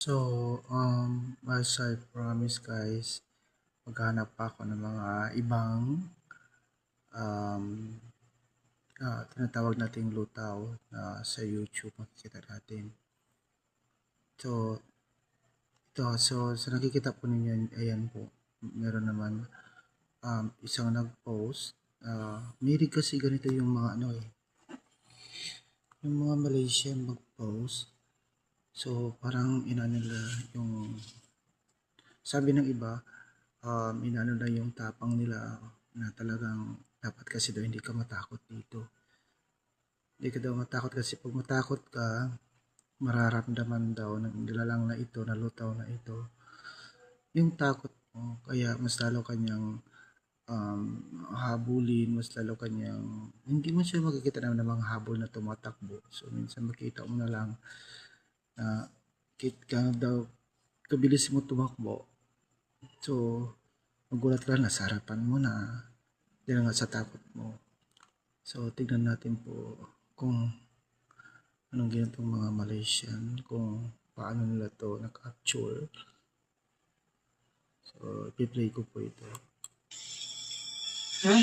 So, as I promise guys, maghanap pa ako ng mga ibang um, tinatawag nating lutaw na sa YouTube makikita natin. So, so nakikita po ninyo, ayan po, meron naman isang nag-post. May kasi ganito yung mga yung mga Malaysian mag-post. So, parang inanila yung, sabi ng iba, inano na yung tapang nila na talagang dapat kasi daw hindi ka matakot dito. Hindi ka daw matakot kasi pag matakot ka, mararamdaman daw ng nilalang na ito, na lutaw na ito, yung takot mo. Kaya mas lalo kanyang habulin, mas lalo kanyang, hindi mo siya makikita na mga habol na tumatakbo. So, minsan makita mo na lang na ka daw, kabilis mo tumakbo. So, magulat ka na sa harapan mo na, dahil nga sa takot mo. So, tignan natin po kung anong ginatong mga Malaysian, kung paano nila to na-capture. So, i-play ko po ito. Ha?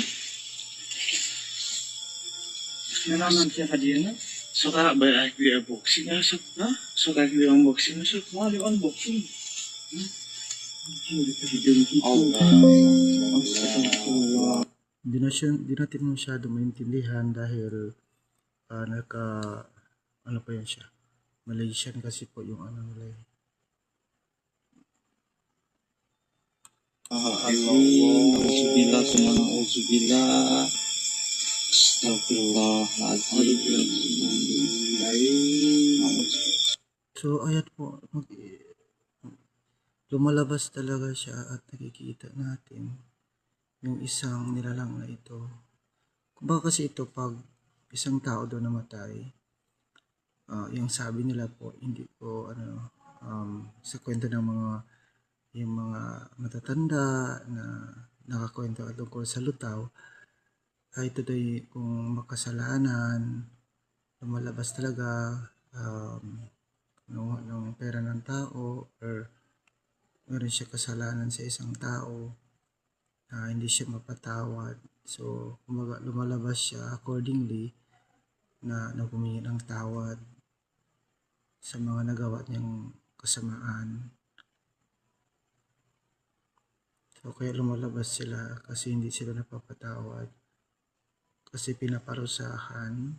Nanaman siya ka diyan na? Suka ba ay kaya boxing na sa ha? Suka kaya ang boxing na sa kumali ang boxing. Di natin masyado maintindihan dahil ano pa yan siya, Malaysian kasi po yung ano nila eh. Auzubillah summa auzubillah. Astagfirullahaladzim. So ayan po, lumalabas talaga siya at nakikita natin yung isang nilalang na ito. Kumbaga kasi ito, pag isang tao daw namatay, yung sabi nila po, hindi po sa kwento ng yung mga matatanda na nakakwento tungkol sa lutaw, ay ito daw kung makasalanan, lumalabas talaga ng pera ng tao, or meron siya kasalanan sa isang tao na hindi siya mapatawad. So, kumbaga lumalabas siya accordingly na naghumingi ng tawad sa mga nagawa niyang kasamaan. So, kaya lumalabas sila kasi hindi sila napapatawad. Kasi pinaparusahan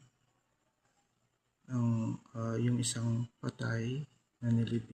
ng yung isang patay na nilibing.